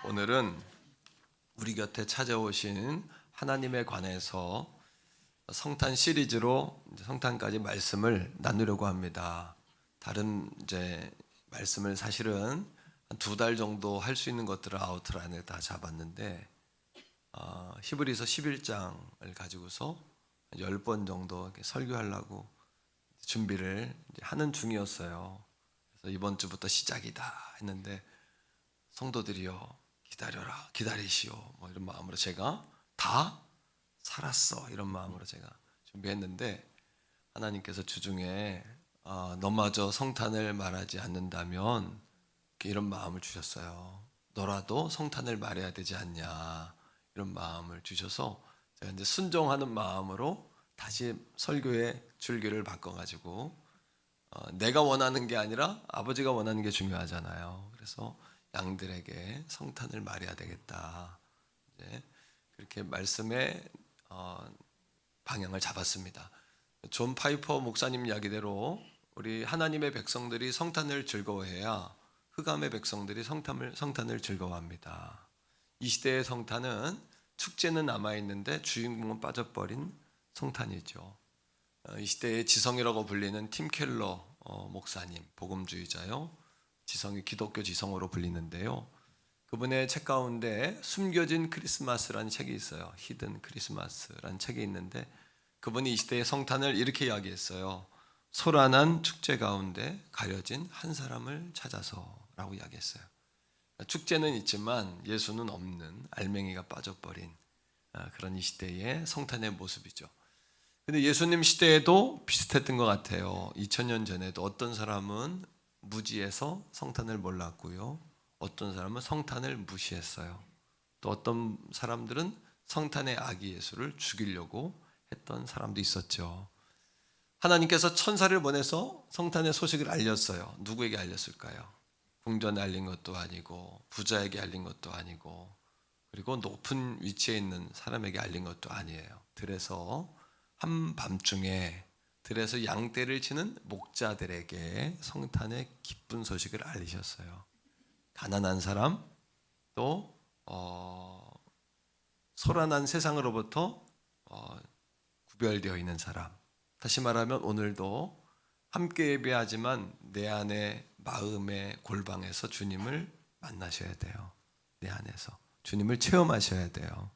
오늘은 우리 곁에 찾아오신 하나님에 관해서 성탄 시리즈로 성탄까지 말씀을 나누려고 합니다. 다른 말씀을 사실은 한 2달 정도 할 수 있는 것들을 아웃라인을 다 잡았는데 히브리서 11장을 가지고서 10번 정도 이렇게 설교하려고 준비를 하는 중이었어요. 그래서 이번 주부터 시작이다 했는데 성도들이요, 기다려라, 기다리시오, 뭐 이런 마음으로 제가 다 살았어 이런 마음으로 제가 준비했는데 하나님께서 주중에 너마저 성탄을 말하지 않는다면 이런 마음을 주셨어요. 너라도 성탄을 말해야 되지 않냐 이런 마음을 주셔서 제가 이제 순종하는 마음으로 다시 설교의 줄기를 바꿔가지고 내가 원하는 게 아니라 아버지가 원하는 게 중요하잖아요. 그래서 양들에게 성탄을 말해야 되겠다. 이제 그렇게 말씀의 방향을 잡았습니다. 존 파이퍼 목사님 이야기대로 우리 하나님의 백성들이 성탄을 즐거워해야 흑암의 백성들이 성탄을 즐거워합니다. 이 시대의 성탄은 축제는 남아있는데 주인공은 빠져버린 성탄이죠. 이 시대의 지성이라고 불리는 팀 켈러 목사님, 복음주의자요. 지성이 기독교 지성으로 불리는데요. 그분의 책 가운데 숨겨진 크리스마스라는 책이 있어요. 히든 크리스마스라는 책이 있는데 그분이 이 시대의 성탄을 이렇게 이야기했어요. 소란한 축제 가운데 가려진 한 사람을 찾아서라고 이야기했어요. 축제는 있지만 예수는 없는 알맹이가 빠져버린 그런 이 시대의 성탄의 모습이죠. 근데 예수님 시대에도 비슷했던 것 같아요. 2000년 전에도 어떤 사람은 무지해서 성탄을 몰랐고요. 어떤 사람은 성탄을 무시했어요. 또 어떤 사람들은 성탄의 아기 예수를 죽이려고 했던 사람도 있었죠. 하나님께서 천사를 보내서 성탄의 소식을 알렸어요. 누구에게 알렸을까요? 궁전에 알린 것도 아니고 부자에게 알린 것도 아니고 그리고 높은 위치에 있는 사람에게 알린 것도 아니에요. 들에서 한밤중에 들에서 양떼를 치는 목자들에게 성탄의 기쁜 소식을 알리셨어요. 가난한 사람, 또 소란한 세상으로부터 구별되어 있는 사람. 다시 말하면 오늘도 함께 예배하지만 내 안에 마음의 골방에서 주님을 만나셔야 돼요. 내 안에서 주님을 체험하셔야 돼요.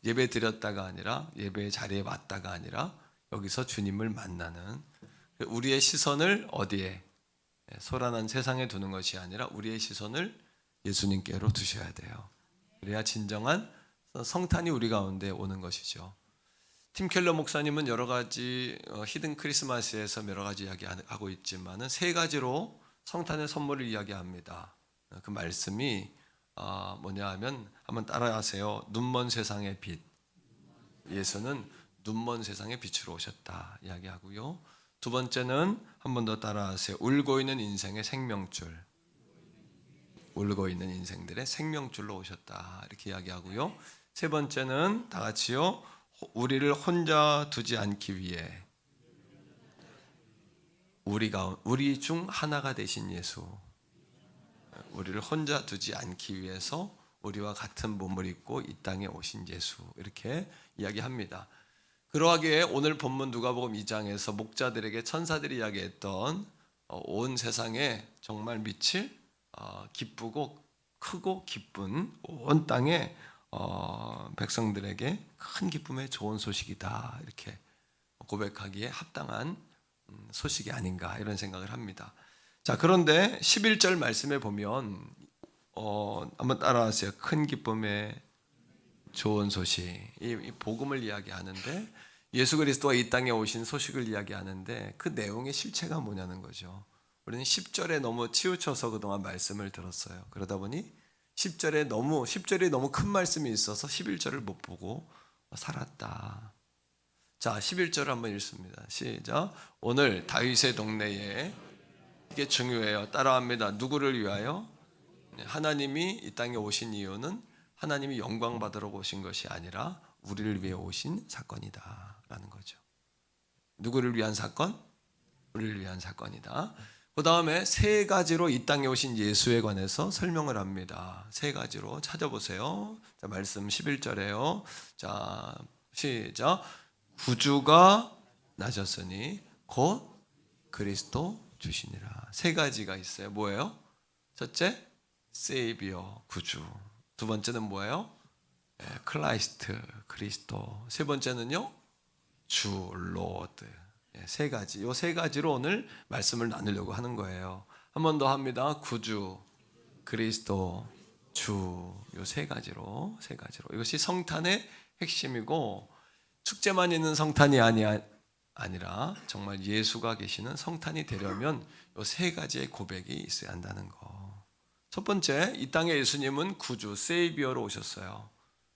예배 드렸다가 아니라 예배의 자리에 왔다가 아니라 여기서 주님을 만나는, 우리의 시선을 어디에, 소란한 세상에 두는 것이 아니라 우리의 시선을 예수님께로 두셔야 돼요. 그래야 진정한 성탄이 우리 가운데 오는 것이죠. 팀 켈러 목사님은 여러 가지 히든 크리스마스에서 여러 가지 이야기하고 있지만은 3가지로 성탄의 선물을 이야기합니다. 그 말씀이 뭐냐 하면 한번 따라하세요. 눈먼 세상의 빛. 예수는 눈먼 세상의 빛으로 오셨다 이야기하고요. 2번째는 한 번 더 따라하세요. 울고 있는 인생의 생명줄. 울고 있는 인생들의 생명줄로 오셨다 이렇게 이야기하고요. 3번째는 다 같이요. 우리를 혼자 두지 않기 위해 우리 중 하나가 되신 예수. 우리를 혼자 두지 않기 위해서 우리와 같은 몸을 입고 이 땅에 오신 예수 이렇게 이야기합니다. 그러하기에 오늘 본문 누가복음 2장에서 목자들에게 천사들이 이야기했던 온 세상에 정말 미칠 기쁘고 크고 기쁜 온 땅의 백성들에게 큰 기쁨의 좋은 소식이다 이렇게 고백하기에 합당한 소식이 아닌가 이런 생각을 합니다. 자, 그런데 11절 말씀에 보면 한번 따라하세요. 큰 기쁨의 좋은 소식. 이 복음을 이야기하는데 예수 그리스도가 이 땅에 오신 소식을 이야기하는데 그 내용의 실체가 뭐냐는 거죠. 우리는 10절에 너무 치우쳐서 그동안 말씀을 들었어요. 그러다 보니 10절이 너무 큰 말씀이 있어서 11절을 못 보고 살았다. 자, 11절 한번 읽습니다. 시작. 오늘 다윗의 동네에, 이게 중요해요. 따라합니다. 누구를 위하여? 하나님이 이 땅에 오신 이유는 하나님이 영광 받으러 오신 것이 아니라 우리를 위해 오신 사건이다 라는 거죠. 누구를 위한 사건? 우리를 위한 사건이다. 그 다음에 세 가지로 이 땅에 오신 예수에 관해서 설명을 합니다. 세 가지로 찾아보세요. 자, 말씀 11절에요. 자, 시작. 구주가 나셨으니 곧 그리스도 주시니라. 세 가지가 있어요. 뭐예요? 첫째, 세이비어, 구주. 두 번째는 뭐예요? 클라이스트, 그리스도. 세 번째는요, 주, 로드. 세 가지. 요 세 가지로 오늘 말씀을 나누려고 하는 거예요. 한 번 더 합니다. 구주, 그리스도, 주. 요 세 가지로, 세 가지로. 이것이 성탄의 핵심이고, 축제만 있는 성탄이 아니라 정말 예수가 계시는 성탄이 되려면 요 세 가지의 고백이 있어야 한다는 거. 첫 번째, 이 땅에 예수님은 구주, 세이비어로 오셨어요.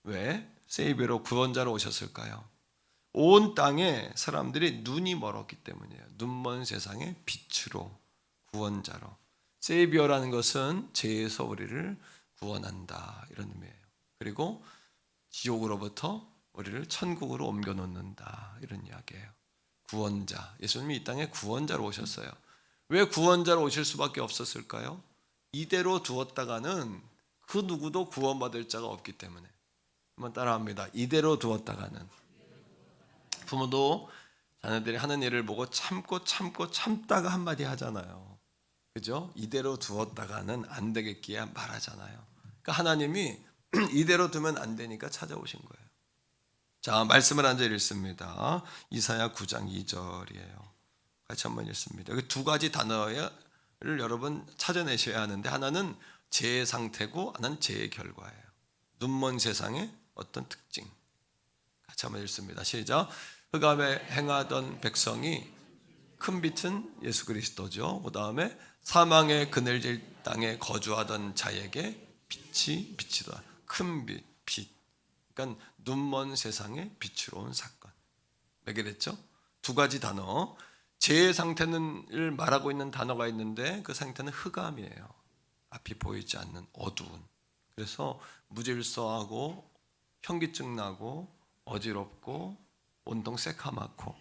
왜? 세이비어로 구원자로 오셨을까요? 온 땅에 사람들이 눈이 멀었기 때문이에요. 눈먼 세상의 빛으로, 구원자로. 세이비어라는 것은 죄에서 우리를 구원한다, 이런 의미예요. 그리고 지옥으로부터 우리를 천국으로 옮겨놓는다, 이런 이야기예요. 구원자, 예수님이 이 땅에 구원자로 오셨어요. 왜 구원자로 오실 수밖에 없었을까요? 이대로 두었다가는 그 누구도 구원받을 자가 없기 때문에. 한번 따라합니다. 이대로 두었다가는. 부모도 자녀들이 하는 일을 보고 참다가 한마디 하잖아요. 그죠? 이대로 두었다가는 안 되겠기에 말하잖아요. 그러니까 하나님이 이대로 두면 안 되니까 찾아오신 거예요. 자, 말씀을 앉아 읽습니다. 이사야 9장 2절이에요. 같이 한번 읽습니다. 여기 두 가지 단어를 여러분 찾아내셔야 하는데, 하나는 죄의 상태고 하나는 죄의 결과예요. 눈먼 세상의 어떤 특징. 같이 한번 읽습니다. 시작. 흑암에 행하던 백성이, 큰 빛은 예수 그리스도죠. 그 다음에 사망의 그늘질 땅에 거주하던 자에게 빛이 비치다. 큰 빛. 그러니까 눈먼 세상에 빛으로 온 사건. 몇 개 됐죠? 두 가지 단어. 죄의 상태를 말하고 있는 단어가 있는데 그 상태는 흑암이에요. 앞이 보이지 않는 어두운. 그래서 무질서하고 현기증 나고 어지럽고 온통 새카맣고,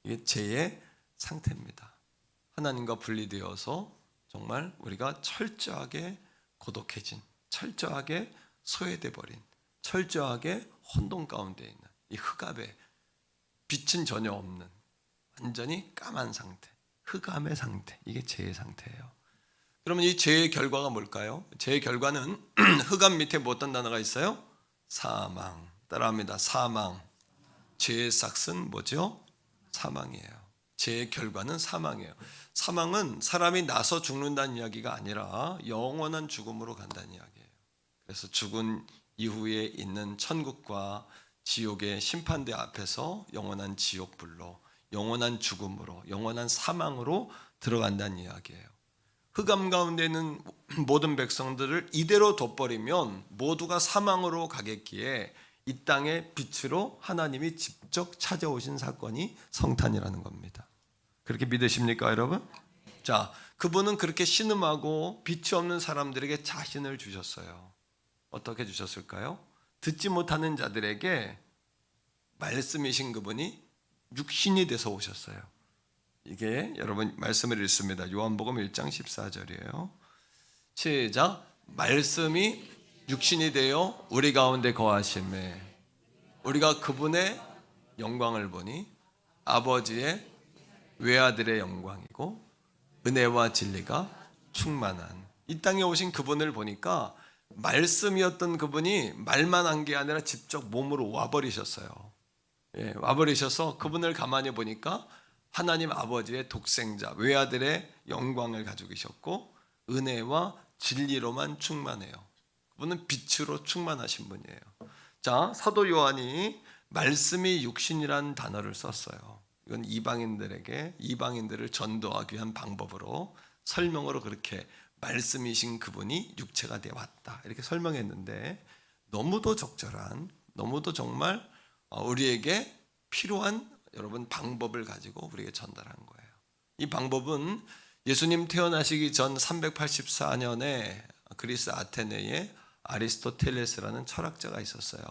이게 죄의 상태입니다. 하나님과 분리되어서 정말 우리가 철저하게 고독해진, 철저하게 소외돼 버린, 철저하게 혼돈 가운데 있는 이 흑암에 빛은 전혀 없는 완전히 까만 상태, 흑암의 상태, 이게 죄의 상태예요. 그러면 이 죄의 결과가 뭘까요? 죄의 결과는 흑암 밑에 뭐 어떤 단어가 있어요? 사망. 따라합니다. 사망. 죄의 삭은 뭐죠? 사망이에요. 죄의 결과는 사망이에요. 사망은 사람이 나서 죽는다는 이야기가 아니라 영원한 죽음으로 간다는 이야기예요. 그래서 죽은 이후에 있는 천국과 지옥의 심판대 앞에서 영원한 지옥불로, 영원한 죽음으로, 영원한 사망으로 들어간다는 이야기예요. 흑암 가운데 있는 모든 백성들을 이대로 둬버리면 모두가 사망으로 가겠기에 이 땅의 빛으로 하나님이 직접 찾아오신 사건이 성탄이라는 겁니다. 그렇게 믿으십니까, 여러분? 자, 그분은 그렇게 신음하고 빛이 없는 사람들에게 자신을 주셨어요. 어떻게 주셨을까요? 듣지 못하는 자들에게 말씀이신 그분이 육신이 돼서 오셨어요. 이게 여러분 말씀을 읽습니다. 요한복음 1장 14절이에요. 시작. 말씀이 육신이 되어 우리 가운데 거하심에 우리가 그분의 영광을 보니 아버지의 외아들의 영광이고 은혜와 진리가 충만한, 이 땅에 오신 그분을 보니까 말씀이었던 그분이 말만 한 게 아니라 직접 몸으로 와버리셨어요. 와버리셔서 그분을 가만히 보니까 하나님 아버지의 독생자 외아들의 영광을 가지고 계셨고 은혜와 진리로만 충만해요. 그분은 빛으로 충만하신 분이에요. 자, 사도 요한이 말씀이 육신이라는 단어를 썼어요. 이건 이방인들을 전도하기 위한 방법으로, 설명으로 그렇게 말씀이신 그분이 육체가 되어 왔다 이렇게 설명했는데, 너무도 적절한, 너무도 정말 우리에게 필요한 여러분 방법을 가지고 우리에게 전달한 거예요. 이 방법은 예수님 태어나시기 전 384년에 그리스 아테네에 아리스토텔레스라는 철학자가 있었어요.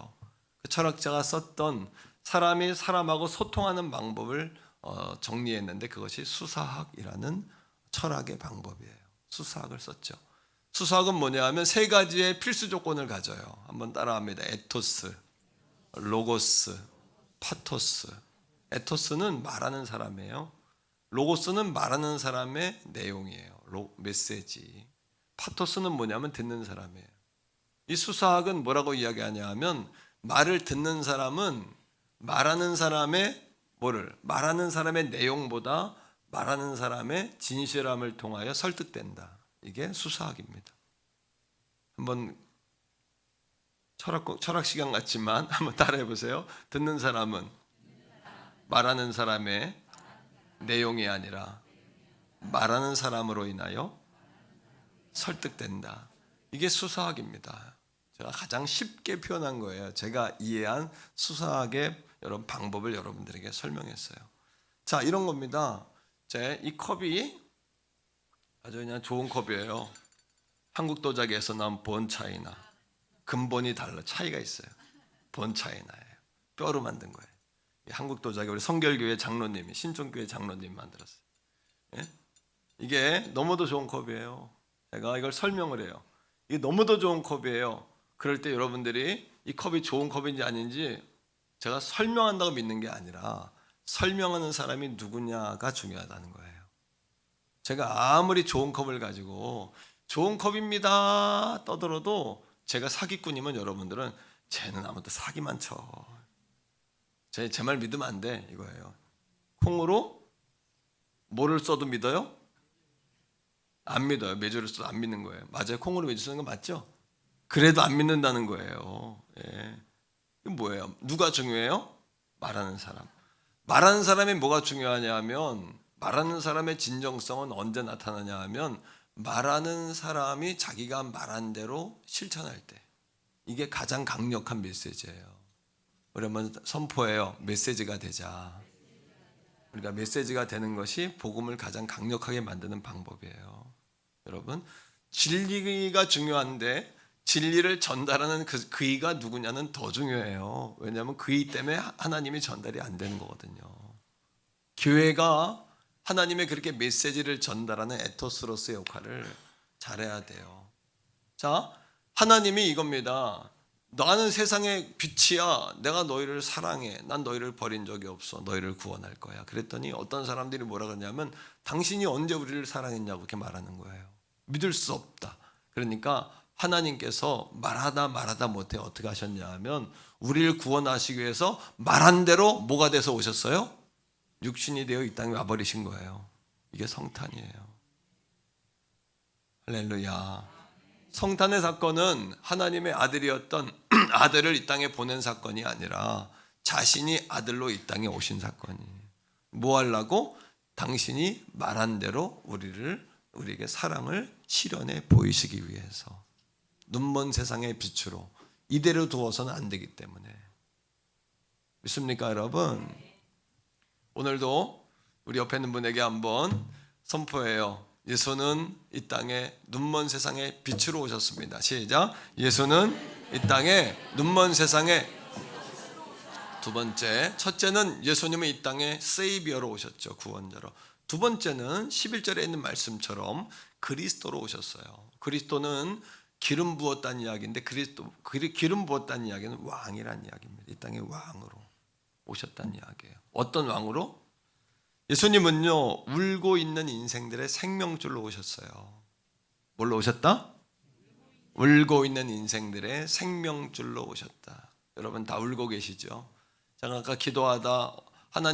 그 철학자가 썼던 사람이 사람하고 소통하는 방법을 정리했는데 그것이 수사학이라는 철학의 방법이에요. 수사학을 썼죠. 수사학은 뭐냐 하면 세 가지의 필수 조건을 가져요. 한번 따라합니다. 에토스, 로고스, 파토스. 에토스는 말하는 사람이에요. 로고스는 말하는 사람의 내용이에요. 메시지. 파토스는 뭐냐면 듣는 사람이에요. 이 수사학은 뭐라고 이야기하냐 하면 말을 듣는 사람은 말하는 사람의 말하는 사람의 내용보다 말하는 사람의 진실함을 통하여 설득된다. 이게 수사학입니다. 한번 철학 시간 같지만 한번 따라해 보세요. 듣는 사람은 말하는 사람의 내용이 아니라 말하는 사람으로 인하여 설득된다. 이게 수사학입니다. 제가 가장 쉽게 표현한 거예요. 제가 이해한 수사학의 여러 방법을 여러분들에게 설명했어요. 자, 이런 겁니다. 이 컵이 아주 그냥 좋은 컵이에요. 한국 도자기에서 나온 본 차이나 근본이 달라 차이가 있어요. 본 차이나예요. 뼈로 만든 거예요. 한국 도자기 우리 성결교회 장로님이 신촌교회 장로님 만들었어요. 예? 이게 너무도 좋은 컵이에요. 제가 이걸 설명을 해요. 이게 너무도 좋은 컵이에요. 그럴 때 여러분들이 이 컵이 좋은 컵인지 아닌지 제가 설명한다고 믿는 게 아니라 설명하는 사람이 누구냐가 중요하다는 거예요. 제가 아무리 좋은 컵을 가지고 좋은 컵입니다 떠들어도 제가 사기꾼이면 여러분들은 쟤는 아무튼 사기만 쳐. 제 말 믿으면 안 돼 이거예요. 콩으로 뭐를 써도 믿어요? 안 믿어요. 메주를 써도 안 믿는 거예요. 맞아요. 콩으로 메주 쓰는 거 맞죠? 그래도 안 믿는다는 거예요. 예. 이게 뭐예요? 누가 중요해요? 말하는 사람. 말하는 사람이 뭐가 중요하냐 하면 말하는 사람의 진정성은 언제 나타나냐 하면 말하는 사람이 자기가 말한 대로 실천할 때 이게 가장 강력한 메시지예요. 우리 한번 선포해요. 메시지가 되자. 우리가 메시지가 되는 것이 복음을 가장 강력하게 만드는 방법이에요. 여러분 진리가 중요한데 진리를 전달하는 그이가 누구냐는 더 중요해요. 왜냐하면 그이 때문에 하나님이 전달이 안 되는 거거든요. 교회가 하나님의 그렇게 메시지를 전달하는 에토스로서의 역할을 잘해야 돼요. 자, 하나님이 이겁니다. 나는 세상의 빛이야. 내가 너희를 사랑해. 난 너희를 버린 적이 없어. 너희를 구원할 거야. 그랬더니 어떤 사람들이 뭐라 그러냐면 당신이 언제 우리를 사랑했냐고 이렇게 말하는 거예요. 믿을 수 없다. 그러니까 하나님께서 말하다 못해 어떻게 하셨냐 하면 우리를 구원하시기 위해서 말한 대로 뭐가 돼서 오셨어요? 육신이 되어 이 땅에 와버리신 거예요. 이게 성탄이에요. 할렐루야. 성탄의 사건은 하나님의 아들이었던 아들을 이 땅에 보낸 사건이 아니라 자신이 아들로 이 땅에 오신 사건이에요. 뭐 하려고? 당신이 말한 대로 우리에게 사랑을 실현해 보이시기 위해서. 눈먼 세상의 빛으로 이대로 두어서는 안 되기 때문에. 믿습니까 여러분? 오늘도 우리 옆에 있는 분에게 한번 선포해요. 예수는 이 땅에 눈먼 세상에 빛으로 오셨습니다. 시작. 예수는 이 땅에 눈먼 세상에. 두 번째, 첫째는 예수님은 이 땅에 세이비어로 오셨죠. 구원자로. 두 번째는 11절에 있는 말씀처럼 그리스도로 오셨어요. 그리스도는 기름 부었다는 이야기인데 기름 부었다는 이야기는 왕이라는 이야기입니다. 이 땅의 왕으로 오셨다는 이야기예요. 어떤 왕으로? 예수님은요 울고 있는 인생들의 생명줄로 오셨어요. 뭘로 오셨다? 울고 있는 인생들의 생명줄로 오셨다. 여러분 다 울고 계시죠? 제가 아까 기도하다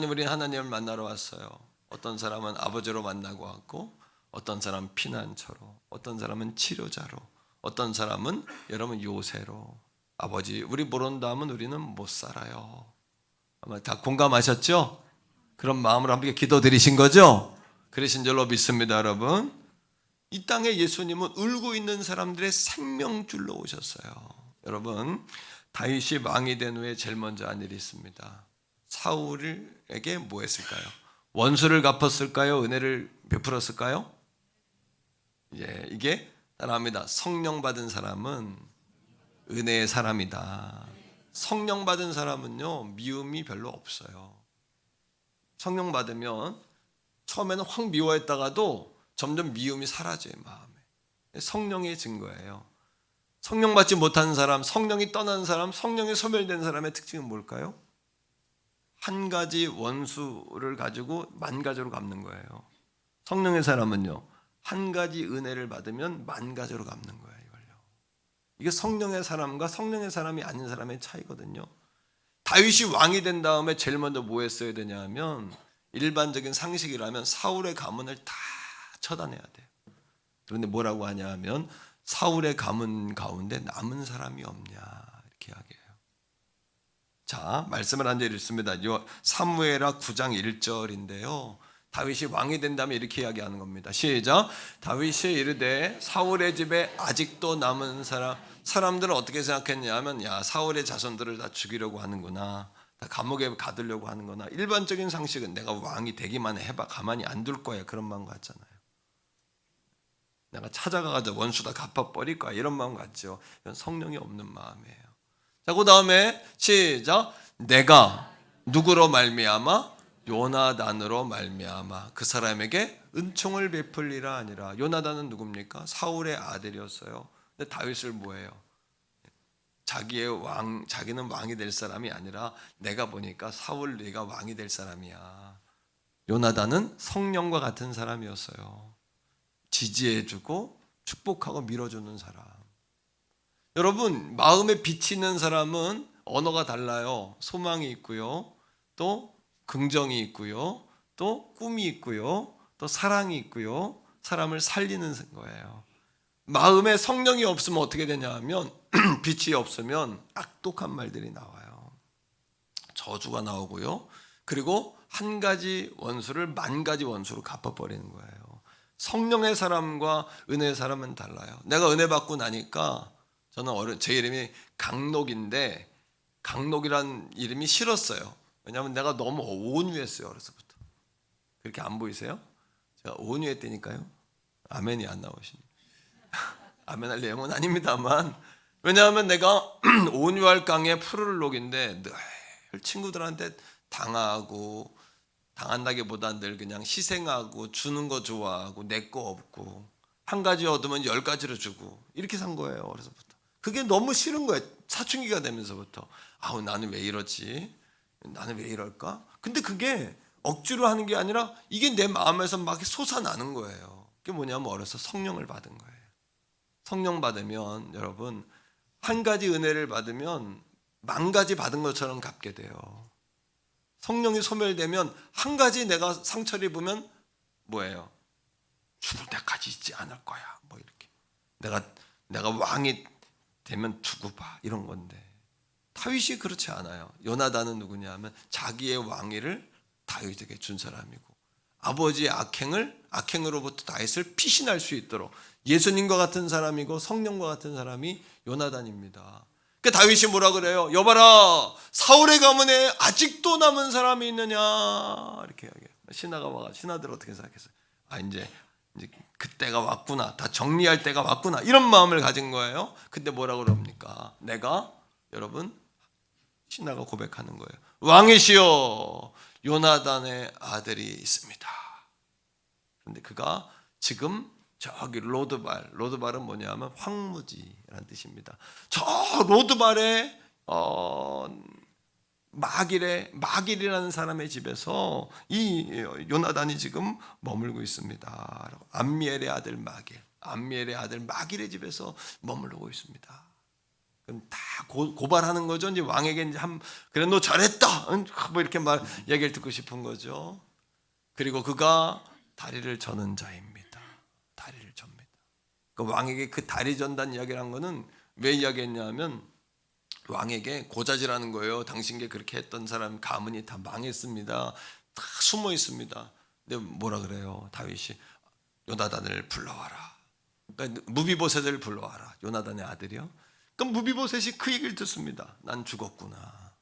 우리 하나님을 만나러 왔어요. 어떤 사람은 아버지로 만나고 왔고 어떤 사람은 피난처로, 어떤 사람은 치료자로, 어떤 사람은 여러분 요새로. 아버지 우리 모른다 하면 우리는 못 살아요. 아마 다 공감하셨죠? 그런 마음으로 함께 기도드리신 거죠? 그러신 줄로 믿습니다. 여러분 이 땅에 예수님은 울고 있는 사람들의 생명줄로 오셨어요. 여러분 다윗이 왕이 된 후에 제일 먼저 한 일이 있습니다. 사울에게 뭐 했을까요? 원수를 갚았을까요? 은혜를 베풀었을까요? 예, 이게 따라합니다. 성령 받은 사람은 은혜의 사람이다. 성령 받은 사람은요 미움이 별로 없어요. 성령 받으면 처음에는 확 미워했다가도 점점 미움이 사라져요, 마음에. 성령의 증거예요. 성령 받지 못한 사람, 성령이 떠난 사람, 성령이 소멸된 사람의 특징은 뭘까요? 한 가지 원수를 가지고 만 가지로 갚는 거예요. 성령의 사람은요, 한 가지 은혜를 받으면 만 가지로 갚는 거예요. 이게 성령의 사람과 성령의 사람이 아닌 사람의 차이거든요. 다윗이 왕이 된 다음에 제일 먼저 뭐 했어야 되냐 하면, 일반적인 상식이라면 사울의 가문을 다 처단해야 돼요. 그런데 뭐라고 하냐 하면, 사울의 가문 가운데 남은 사람이 없냐 이렇게 이야기해요. 자, 말씀을 한 절 읽습니다. 사무엘하 9장 1절인데요. 다윗이 왕이 된 다음에 이렇게 이야기하는 겁니다. 시작. 다윗이 이르되 사울의 집에 아직도 남은 사람들은 어떻게 생각했냐면, 야, 사울의 자손들을 다 죽이려고 하는구나, 다 감옥에 가두려고 하는구나. 일반적인 상식은 내가 왕이 되기만 해봐 가만히 안 둘 거야, 그런 마음 같잖아요. 내가 찾아가서 원수 다 갚아버릴 거야, 이런 마음 같죠. 이건 성령이 없는 마음이에요. 자, 그 다음에 시작. 내가 누구로 말미암아? 요나단으로 말미암아 그 사람에게 은총을 베풀리라 하니라. 요나단은 누굽니까? 사울의 아들이었어요. 근데 다윗을 뭐예요? 자기는 왕이 될 사람이 아니라, 내가 보니까 사울 네가 왕이 될 사람이야. 요나단은 성령과 같은 사람이었어요. 지지해주고 축복하고 밀어주는 사람. 여러분, 마음에 비치는 사람은 언어가 달라요. 소망이 있고요, 또 긍정이 있고요, 또 꿈이 있고요, 또 사랑이 있고요, 사람을 살리는 거예요. 마음에 성령이 없으면 어떻게 되냐 하면 빛이 없으면 악독한 말들이 나와요. 저주가 나오고요, 그리고 한 가지 원수를 만 가지 원수로 갚아버리는 거예요. 성령의 사람과 은혜의 사람은 달라요. 내가 은혜 받고 나니까, 저는 제 이름이 강록인데 강록이란 이름이 싫었어요. 왜냐하면 내가 너무 온유했어요, 어려서부터. 그렇게 안 보이세요? 제가 온유했다니까요. 아멘이 안 나오시니. 아멘할 내용은 아닙니다만, 왜냐하면 내가 온유할 강의 푸르를 녹인데 늘 친구들한테 당한다기보다 늘 그냥 희생하고 주는 거 좋아하고 내 거 없고, 한 가지 얻으면 10가지로 주고, 이렇게 산 거예요, 어려서부터. 그게 너무 싫은 거예요. 사춘기가 되면서부터. 아우, 나는 왜 이러지? 나는 왜 이럴까? 근데 그게 억지로 하는 게 아니라 이게 내 마음에서 막 솟아나는 거예요. 그게 뭐냐면, 어려서 성령을 받은 거예요. 성령 받으면 여러분, 한 가지 은혜를 받으면 만 가지 받은 것처럼 갚게 돼요. 성령이 소멸되면 한 가지 내가 상처를 입으면 뭐예요? 죽을 때까지 있지 않을 거야, 뭐 이렇게. 내가 왕이 되면 두고 봐, 이런 건데. 다윗이 그렇지 않아요. 요나단은 누구냐 하면 자기의 왕위를 다윗에게 준 사람이고, 아버지의 악행으로부터 다윗을 피신할 수 있도록 예수님과 같은 사람이고 성령과 같은 사람이 요나단입니다. 그러니까 다윗이 뭐라 그래요? 여봐라, 사울의 가문에 아직도 남은 사람이 있느냐, 이렇게 이야기해요. 신하들 어떻게 생각했어요? 이제 그때가 왔구나, 다 정리할 때가 왔구나, 이런 마음을 가진 거예요. 근데 뭐라 그럽니까? 여러분, 신하가 고백하는 거예요. 왕이시여, 요나단의 아들이 있습니다. 그런데 그가 지금 저기 로드발은 뭐냐면 황무지라는 뜻입니다. 저 로드발의 마길이라는 사람의 집에서 이 요나단이 지금 머물고 있습니다. 암미엘의 아들 마길의 집에서 머무르고 있습니다. 그럼 다 고발하는 거죠. 이제 왕에게 이제 그래, 너 잘했다, 뭐 이렇게 얘기를 듣고 싶은 거죠. 그리고 그가 다리를 저는 자입니다. 다리를 접니다. 그 왕에게 그 다리 전단 이야기를 한 거는 왜 이야기했냐면, 왕에게 고자질하는 거예요. 당신께 그렇게 했던 사람 가문이 다 망했습니다. 다 숨어 있습니다. 근데 뭐라 그래요? 다윗이 요나단을 불러와라. 그러니까 무비보셋을 불러와라. 요나단의 아들이요. 그럼 무비보셋이 그 얘기를 듣습니다. 난 죽었구나.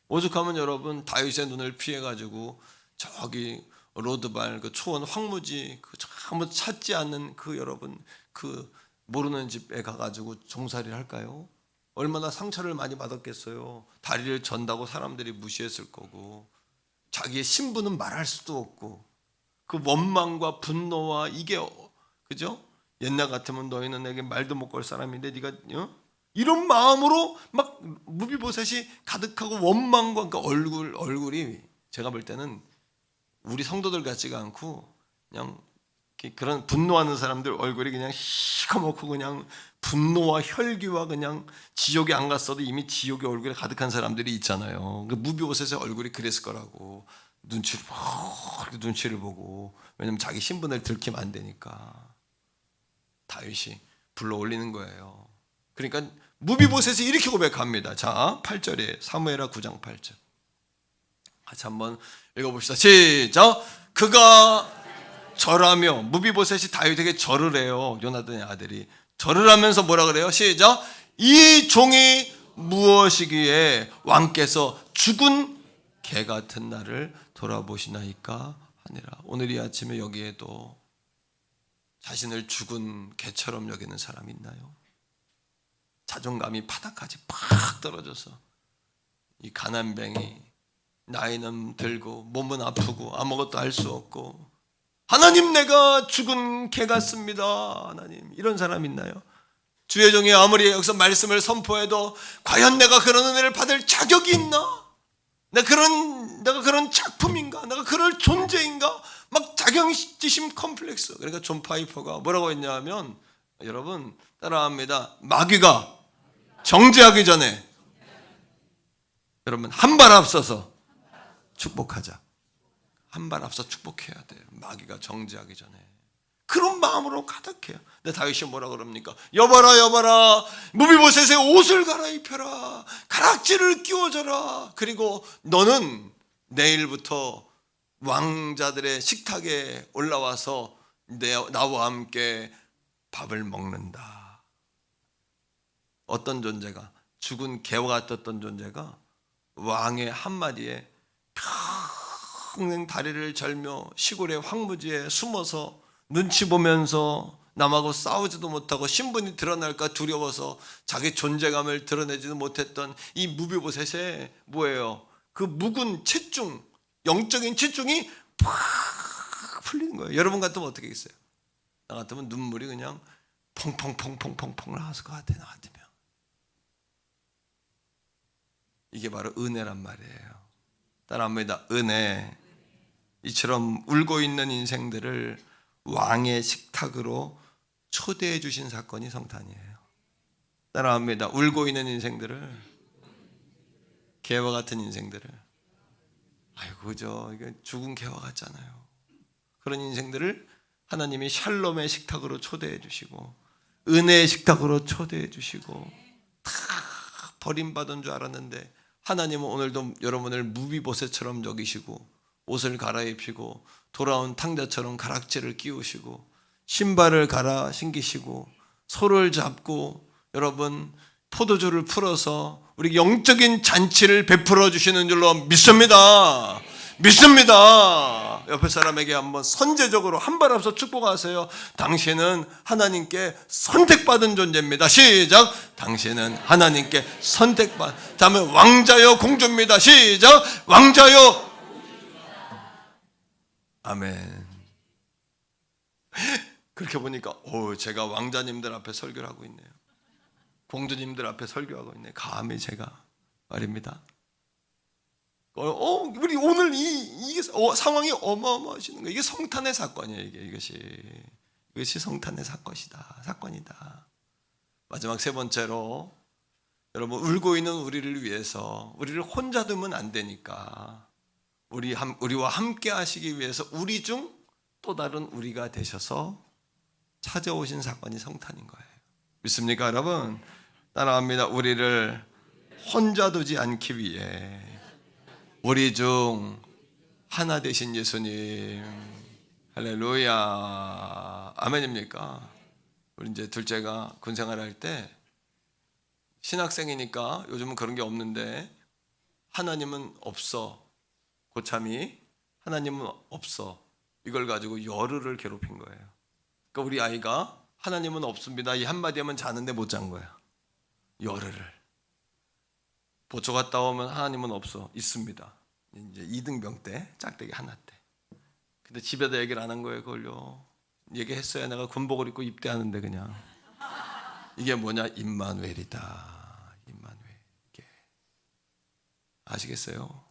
오죽하면 여러분, 다윗의 눈을 피해가지고 저기 로드발 그 초원 황무지 아무 찾지 않는 여러분 모르는 집에 가가지고 종살이를 할까요? 얼마나 상처를 많이 받았겠어요. 다리를 전다고 사람들이 무시했을 거고, 자기의 신분은 말할 수도 없고, 그 원망과 분노와 이게 그죠? 옛날 같으면 너희는 내게 말도 못 걸 사람인데 네가 이런 마음으로 막 무비보셋이 가득하고 원망과 그 얼굴이 제가 볼 때는 우리 성도들 같지가 않고 그냥 그런 분노하는 사람들 얼굴이 그냥 시커멓고 그냥 분노와 혈기와 그냥 지옥에 안 갔어도 이미 지옥의 얼굴에 가득한 사람들이 있잖아요. 그 무비보셋의 얼굴이 그랬을 거라고 눈치를 보고 왜냐면 자기 신분을 들키면 안 되니까 다윗이 불러 올리는 거예요. 그러니까 무비보셋이 이렇게 고백합니다. 자, 8절에 사무엘하 9장 8절. 같이 한번 읽어봅시다. 시작. 그가 절하며 무비보셋이 다윗에게 절을 해요. 요나단의 아들이 절을 하면서 뭐라 그래요? 시작. 이 종이 무엇이기에 왕께서 죽은 개 같은 나를 돌아보시나이까 하니라. 오늘 이 아침에 여기에도 자신을 죽은 개처럼 여기는 사람 있나요? 자존감이 바닥까지 팍 떨어져서 이 가난뱅이 나이는 들고 몸은 아프고 아무것도 할 수 없고 하나님 내가 죽은 개 같습니다. 하나님 이런 사람 있나요? 주의 종이 아무리 여기서 말씀을 선포해도 과연 내가 그런 은혜를 받을 자격이 있나? 내가 그런 작품인가? 내가 그럴 존재인가? 막 자격지심 컴플렉스. 그러니까 존 파이퍼가 뭐라고 했냐면 여러분 따라합니다. 마귀가 정죄하기 전에 여러분 한 발 앞서서 축복하자. 한 발 앞서 축복해야 돼요. 마귀가 정죄하기 전에. 그런 마음으로 가득해요. 근데 다윗이 뭐라 그럽니까? 여봐라 여봐라 무비보셋의 옷을 갈아입혀라. 가락지를 끼워줘라. 그리고 너는 내일부터 왕자들의 식탁에 올라와서 나와 함께 밥을 먹는다. 어떤 존재가 죽은 개와 같았던 존재가 왕의 한마디에 평생 다리를 절며 시골의 황무지에 숨어서 눈치 보면서 남하고 싸우지도 못하고 신분이 드러날까 두려워서 자기 존재감을 드러내지도 못했던 이 무비보셋의 뭐예요? 그 묵은 치중, 영적인 치중이 팍 풀리는 거예요. 여러분 같으면 어떻게 했어요? 나 같으면 눈물이 그냥 퐁퐁퐁퐁퐁퐁 나왔을 것 같아. 나 같으면 이게 바로 은혜란 말이에요. 따라합니다. 은혜. 이처럼 울고 있는 인생들을 왕의 식탁으로 초대해 주신 사건이 성탄이에요. 따라합니다. 울고 있는 인생들을, 개와 같은 인생들을, 아이고 그죠? 이게 죽은 개와 같잖아요. 그런 인생들을 하나님이 샬롬의 식탁으로 초대해 주시고 은혜의 식탁으로 초대해 주시고 다 버림받은 줄 알았는데 하나님은 오늘도 여러분을 무비보셋처럼 여기시고 옷을 갈아입히고 돌아온 탕자처럼 가락지를 끼우시고 신발을 갈아 신기시고 소를 잡고 여러분 포도주를 풀어서 우리 영적인 잔치를 베풀어 주시는 줄로 믿습니다. 믿습니다. 옆에 사람에게 한번 선제적으로 한 발 앞서 축복하세요. 당신은 하나님께 선택받은 존재입니다. 시작. 당신은 하나님께 선택받은, 다음에 왕자여 공주입니다. 시작. 왕자여. 아멘. 그렇게 보니까 제가 왕자님들 앞에 설교를 하고 있네요. 공주님들 앞에 설교하고 있네. 감히 제가 말입니다. 우리 오늘 이게 상황이 어마어마하시는 거예요. 이게 성탄의 사건이에요. 이것이 성탄의 사건이다. 마지막 세 번째로 여러분 울고 있는 우리를 위해서 우리를 혼자 두면 안 되니까 우리와 함께 하시기 위해서 우리 중 또 다른 우리가 되셔서 찾아오신 사건이 성탄인 거예요. 믿습니까, 여러분? 따라합니다. 우리를 혼자 두지 않기 위해 우리 중 하나 되신 예수님. 할렐루야. 아멘입니까? 우리 이제 둘째가 군생활 할 때 신학생이니까 요즘은 그런 게 없는데 하나님은 없어. 고참이 하나님은 없어. 이걸 가지고 열흘을 괴롭힌 거예요. 그러니까 우리 아이가 하나님은 없습니다. 이 한마디 하면 자는데 못 잔 거야. 열흘을. 보초 갔다 오면 하나님은 없어. 있습니다. 이제 2등병 때, 짝대기 하나 때. 근데 집에다 얘기를 안 한 거예요. 그걸요. 얘기했어야 내가 군복을 입고 입대하는데 그냥. 이게 뭐냐? 임마누엘이다. 임마누엘. 이게 아시겠어요?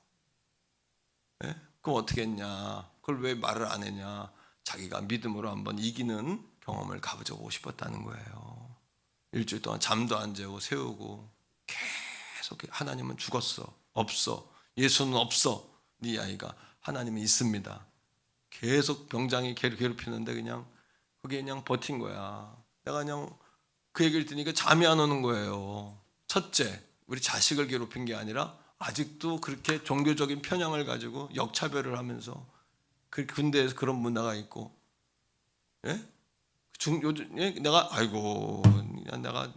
네? 그럼 어떻게 했냐? 그걸 왜 말을 안 했냐? 자기가 믿음으로 한번 이기는 경험을 가보고 싶었다는 거예요. 일주일 동안 잠도 안 재고 세우고 계속 하나님은 죽었어. 없어. 예수는 없어. 네 아이가. 하나님은 있습니다. 계속 병장이 괴롭히는데 그냥 그게 그냥 버틴 거야. 내가 그냥 그 얘기를 들으니까 잠이 안 오는 거예요. 첫째, 우리 자식을 괴롭힌 게 아니라 아직도 그렇게 종교적인 편향을 가지고 역차별을 하면서 그 군대에서 그런 문화가 있고, 예? 내가 아이고 내가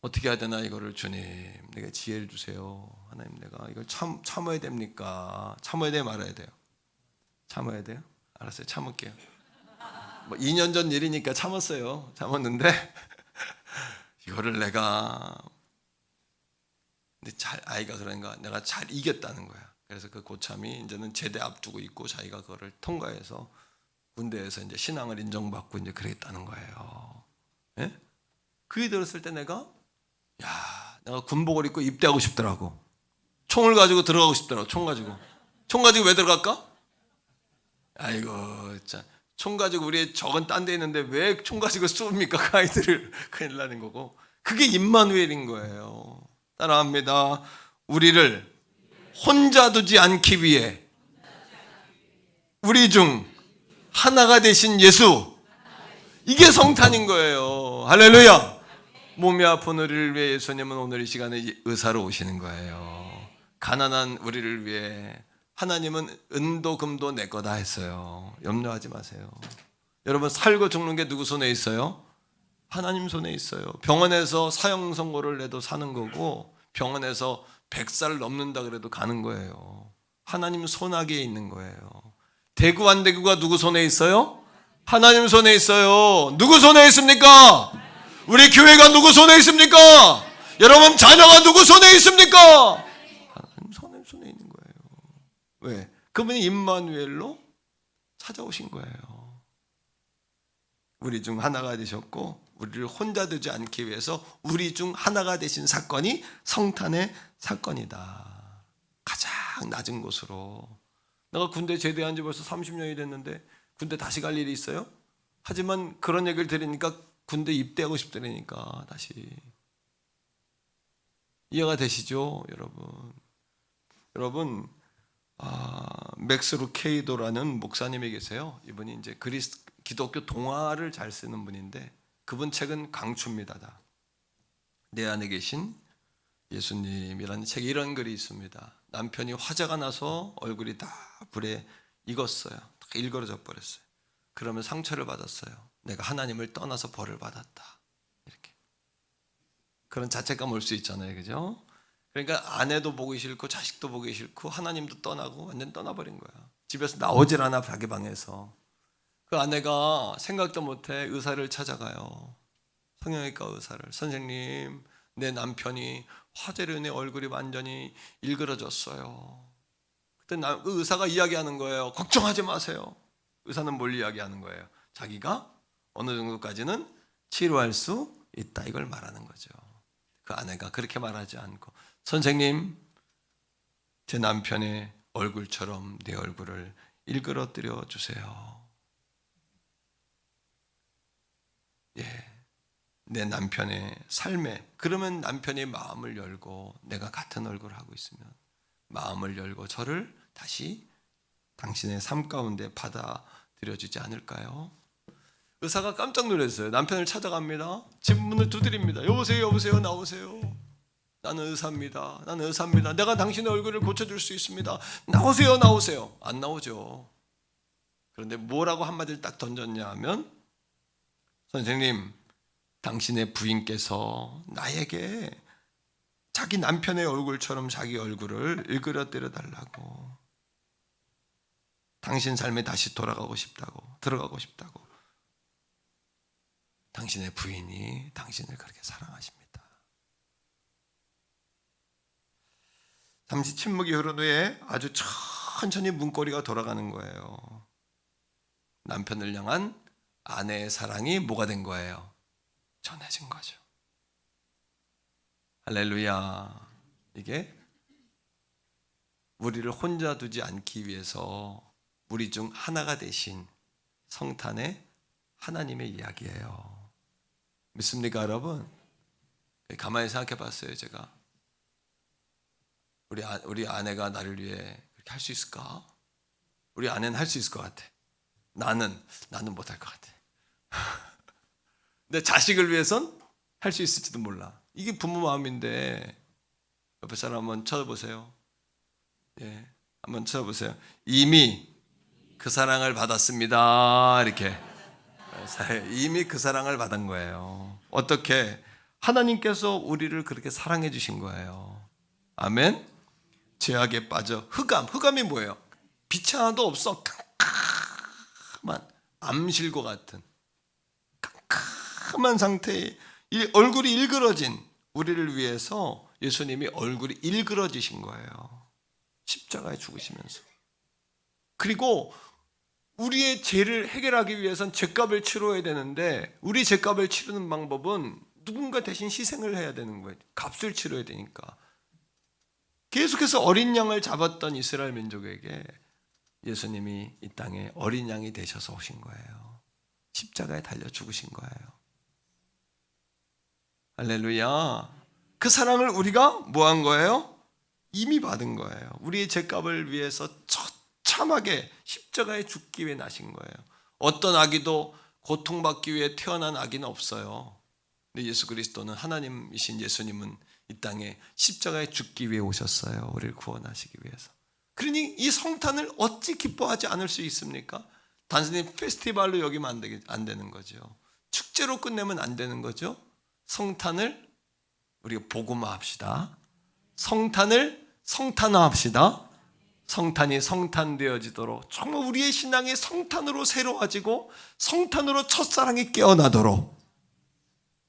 어떻게 해야 되나 이거를 주님 내가 지혜를 주세요. 하나님 내가 이걸 참아야 됩니까? 참아야 돼 말아야 돼요? 참아야 돼요? 알았어요. 참을게요. 뭐 2년 전 일이니까 참았어요. 참았는데 이거를 내가 근데 아이가 그러니까 내가 잘 이겼다는 거야. 그래서 그 고참이 이제는 제대 앞두고 있고 자기가 그거를 통과해서 군대에서 이제 신앙을 인정받고 이제 그랬다는 거예요. 예? 그게 들었을 때 내가 내가 군복을 입고 입대하고 싶더라고. 총을 가지고 들어가고 싶더라고. 총 가지고 왜 들어갈까? 아이고 참. 총 가지고 우리 적은 딴 데 있는데 왜 총 가지고 쏩니까? 그 아이들을 큰일 나는 거고. 그게 임마누엘인 거예요. 따라합니다. 우리를 혼자 두지 않기 위해 우리 중 하나가 되신 예수. 이게 성탄인 거예요. 할렐루야. 몸이 아픈 우리를 위해 예수님은 오늘 이 시간에 의사로 오시는 거예요. 가난한 우리를 위해 하나님은 은도 금도 내 거다 했어요. 염려하지 마세요. 여러분 살고 죽는 게 누구 손에 있어요? 하나님 손에 있어요. 병원에서 사형 선고를 내도 사는 거고 병원에서 100살 넘는다 그래도 가는 거예요. 하나님 손아귀에 있는 거예요. 대구 안 대구가 누구 손에 있어요? 하나님 손에 있어요. 누구 손에 있습니까? 우리 교회가 누구 손에 있습니까? 여러분 자녀가 누구 손에 있습니까? 하나님 손에 있는 거예요. 왜? 그분이 임마누엘로 찾아오신 거예요. 우리 중 하나가 되셨고 우리를 혼자 두지 않기 위해서 우리 중 하나가 되신 사건이 성탄의 사건이다. 가장 낮은 곳으로. 내가 군대 제대한 지 벌써 30년이 됐는데 군대 다시 갈 일이 있어요? 하지만 그런 얘기를 들으니까 군대 입대하고 싶다니까 다시. 이해가 되시죠, 여러분? 여러분, 맥스 루케이도라는 목사님이 계세요. 이분이 이제 기독교 동화를 잘 쓰는 분인데 그분 책은 강추입니다. 다. 내 안에 계신 예수님이라는 책에 이런 글이 있습니다. 남편이 화재가 나서 얼굴이 다 불에 익었어요. 다 일그러져 버렸어요. 그러면 상처를 받았어요. 내가 하나님을 떠나서 벌을 받았다. 이렇게 그런 자책감 올 수 있잖아요, 그죠? 그러니까 아내도 보기 싫고 자식도 보기 싫고 하나님도 떠나고 완전 떠나버린 거야. 집에서 나오질 않아 자기 방에서. 그 아내가 생각도 못해 의사를 찾아가요. 성형외과 의사를. 선생님, 내 남편이 화재로 인해 얼굴이 완전히 일그러졌어요. 그때 그 의사가 이야기하는 거예요. 걱정하지 마세요. 의사는 뭘 이야기하는 거예요? 자기가 어느 정도까지는 치료할 수 있다 이걸 말하는 거죠. 그 아내가 그렇게 말하지 않고 선생님, 제 남편의 얼굴처럼 내 얼굴을 일그러뜨려 주세요. 예, 내 남편의 삶에. 그러면 남편이 마음을 열고 내가 같은 얼굴을 하고 있으면 마음을 열고 저를 다시 당신의 삶 가운데 받아들여주지 않을까요? 의사가 깜짝 놀랐어요. 남편을 찾아갑니다. 집 문을 두드립니다. 여보세요, 여보세요, 나오세요. 나는 의사입니다. 나는 의사입니다. 내가 당신의 얼굴을 고쳐줄 수 있습니다. 나오세요, 나오세요. 안 나오죠. 그런데 뭐라고 한마디를 딱 던졌냐 하면 선생님, 당신의 부인께서 나에게 자기 남편의 얼굴처럼 자기 얼굴을 일그러뜨려 달라고. 당신 삶에 다시 들어가고 싶다고. 당신의 부인이 당신을 그렇게 사랑하십니다. 잠시 침묵이 흐른 후에 아주 천천히 문고리가 돌아가는 거예요. 남편을 향한 아내의 사랑이 뭐가 된 거예요? 전해진 거죠. 할렐루야. 이게 우리를 혼자 두지 않기 위해서 우리 중 하나가 되신 성탄의 하나님의 이야기예요. 믿습니까, 여러분? 가만히 생각해 봤어요. 제가 우리 아내가 나를 위해 그렇게 할 수 있을까? 우리 아내는 할 수 있을 것 같아. 나는 못할 것 같아. 내 자식을 위해선 할 수 있을지도 몰라. 이게 부모 마음인데, 옆에 사람 한번 쳐다보세요. 예, 한번 쳐다보세요. 이미 그 사랑을 받았습니다. 이렇게. 이미 그 사랑을 받은 거예요. 어떻게? 하나님께서 우리를 그렇게 사랑해 주신 거예요. 아멘. 죄악에 빠져 흑암이 뭐예요? 빛이 하나도 없어. 깜깜한 암실과 같은 깜깜한 상태에 얼굴이 일그러진 우리를 위해서 예수님이 얼굴이 일그러지신 거예요. 십자가에 죽으시면서. 그리고 우리의 죄를 해결하기 위해선 죄값을 치러야 되는데, 우리 죄값을 치르는 방법은 누군가 대신 희생을 해야 되는 거예요. 값을 치러야 되니까. 계속해서 어린 양을 잡았던 이스라엘 민족에게 예수님이 이 땅에 어린 양이 되셔서 오신 거예요. 십자가에 달려 죽으신 거예요. 할렐루야. 그 사랑을 우리가 뭐 한 거예요? 이미 받은 거예요. 우리의 죄값을 위해서 처참하게 십자가에 죽기 위해 나신 거예요. 어떤 아기도 고통받기 위해 태어난 아기는 없어요. 근데 예수 그리스도는, 하나님이신 예수님은 이 땅에 십자가에 죽기 위해 오셨어요. 우리를 구원하시기 위해서. 그러니 이 성탄을 어찌 기뻐하지 않을 수 있습니까? 단순히 페스티벌로 여기면 안 되는 거죠. 축제로 끝내면 안 되는 거죠. 성탄을 우리가 복음화합시다. 성탄을 성탄화합시다. 성탄이 성탄되어지도록, 정말 우리의 신앙이 성탄으로 새로워지고 성탄으로 첫사랑이 깨어나도록.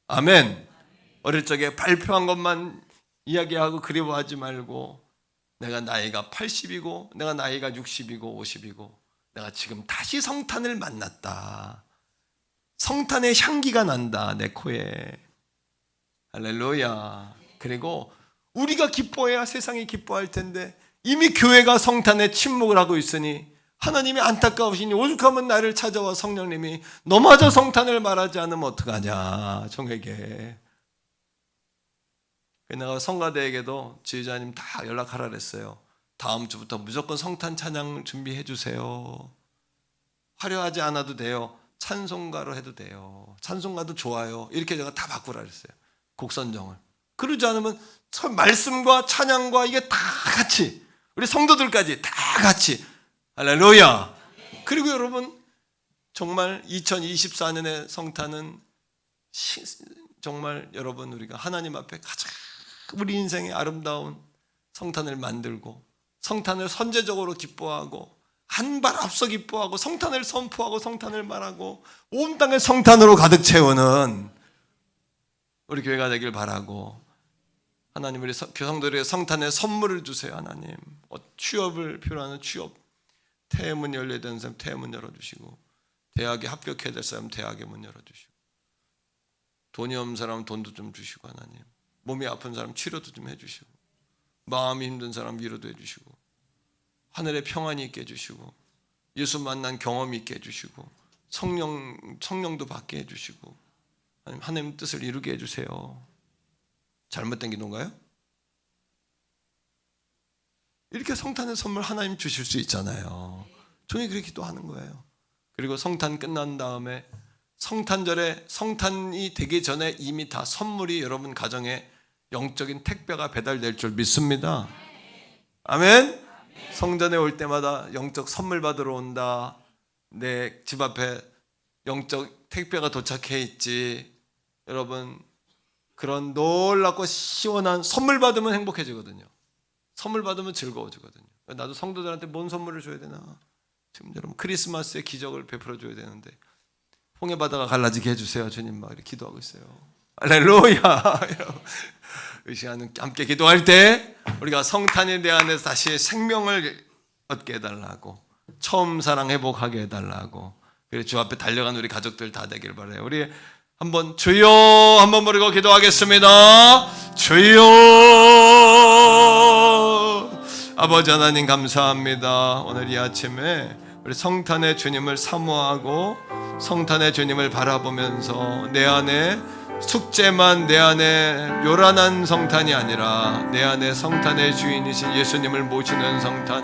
아멘. 어릴 적에 발표한 것만 이야기하고 그리워하지 말고, 내가 나이가 80이고 내가 나이가 60이고 50이고 내가 지금 다시 성탄을 만났다. 성탄의 향기가 난다, 내 코에. 할렐루야. 그리고 우리가 기뻐해야 세상이 기뻐할 텐데, 이미 교회가 성탄에 침묵을 하고 있으니 하나님이 안타까우시니 오죽하면 나를 찾아와 성령님이 너마저 성탄을 말하지 않으면 어떡하냐, 종에게. 내가 성가대에게도 지휘자님 다 연락하라 그랬어요. 다음 주부터 무조건 성탄 찬양 준비해 주세요. 화려하지 않아도 돼요. 찬송가로 해도 돼요. 찬송가도 좋아요. 이렇게 제가 다 바꾸라 그랬어요. 곡 선정을. 그러지 않으면 말씀과 찬양과 이게 다 같이, 우리 성도들까지 다 같이. 할렐루야. 그리고 여러분, 정말 2024년의 성탄은 정말 여러분, 우리가 하나님 앞에 가장 우리 인생의 아름다운 성탄을 만들고, 성탄을 선제적으로 기뻐하고, 한 발 앞서 기뻐하고, 성탄을 선포하고 성탄을 말하고, 온 땅을 성탄으로 가득 채우는 우리 교회가 되길 바라고, 하나님 우리 교성들의 성탄에 선물을 주세요. 하나님, 취업을 필요하는 취업, 태문 열려야 되는 사람 태문 열어주시고, 대학에 합격해야 될 사람 대학의 문 열어주시고, 돈이 없는 사람 돈도 좀 주시고, 하나님 몸이 아픈 사람 치료도 좀 해주시고, 마음이 힘든 사람 위로도 해주시고, 하늘에 평안이 있게 해주시고, 예수 만난 경험이 있게 해주시고, 성령도 받게 해주시고, 하나님 뜻을 이루게 해주세요. 잘못된 기도인가요? 이렇게 성탄의 선물 하나님 주실 수 있잖아요. 종이 그렇게 기도하는 거예요. 그리고 성탄 끝난 다음에 성탄절에, 성탄이 되기 전에 이미 다 선물이 여러분 가정에 영적인 택배가 배달될 줄 믿습니다. 아멘. 성전에 올 때마다 영적 선물 받으러 온다. 내 집 앞에 영적 택배가 도착해 있지. 여러분, 그런 놀랍고 시원한 선물 받으면 행복해지거든요. 선물 받으면 즐거워지거든요. 나도 성도들한테 뭔 선물을 줘야 되나? 지금 여러분 크리스마스에 기적을 베풀어 줘야 되는데, 홍해 바다가 갈라지게 해주세요. 주님 막 이렇게 기도하고 있어요. 할렐루야. 이 시간은 함께 기도할 때 우리가 성탄에 대한 다시 생명을 얻게 해달라고, 처음 사랑 회복하게 해달라고, 그리고 주 앞에 달려간 우리 가족들 다 되길 바라요. 우리 한번 주여 한번 부르고 기도하겠습니다. 주여. 아버지 하나님 감사합니다. 오늘 이 아침에 우리 성탄의 주님을 사모하고 성탄의 주님을 바라보면서 내 안에 숙제만, 내 안에 요란한 성탄이 아니라 내 안에 성탄의 주인이신 예수님을 모시는 성탄,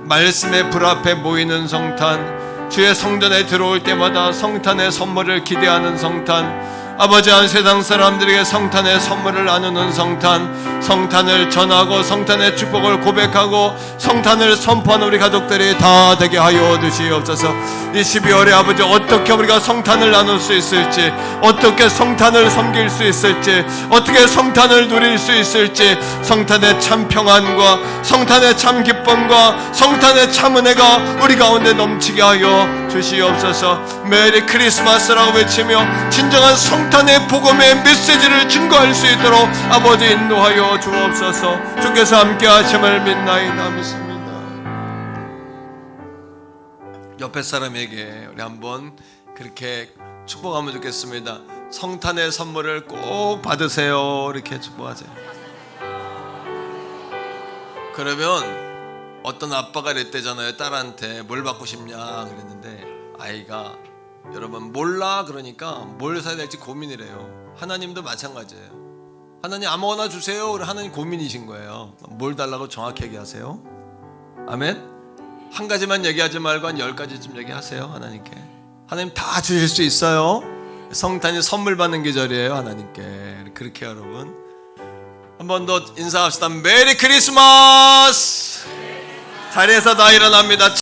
말씀의 불 앞에 모이는 성탄, 주의 성전에 들어올 때마다 성탄의 선물을 기대하는 성탄, 아버지 한 세상 사람들에게 성탄의 선물을 나누는 성탄, 성탄을 전하고 성탄의 축복을 고백하고 성탄을 선포하는 우리 가족들이 다 되게 하여 주시옵소서. 이 12월에 아버지 어떻게 우리가 성탄을 나눌 수 있을지, 어떻게 성탄을 섬길 수 있을지, 어떻게 성탄을 누릴 수 있을지, 성탄의 참 평안과 성탄의 참 기쁨과 성탄의 참 은혜가 우리 가운데 넘치게 하여 주시옵소서. 메리 크리스마스라고 외치며 진정한 성탄의 복음의 메시지를 증거할 수 있도록 아버지 인도하여 주옵소서. 주께서 함께 하심을 믿나이다 믿습니다. 옆에 사람에게 우리 한번 그렇게 축복하면 좋겠습니다. 성탄의 선물을 꼭 받으세요. 이렇게 축복하세요. 그러면 어떤 아빠가 이랬대잖아요. 딸한테 뭘 받고 싶냐 그랬는데 아이가 여러분 몰라 그러니까 뭘 사야 될지 고민이래요. 하나님도 마찬가지예요. 하나님 아무거나 주세요. 그래 하나님 고민이신 거예요. 뭘 달라고 정확히 얘기하세요. 아멘. 한 가지만 얘기하지 말고 한 10가지쯤 얘기하세요. 하나님께. 하나님 다 주실 수 있어요. 성탄이 선물 받는 계절이에요. 하나님께. 그렇게 여러분 한 번 더 인사합시다. 메리 크리스마스. 자리에서 다 일어납니다.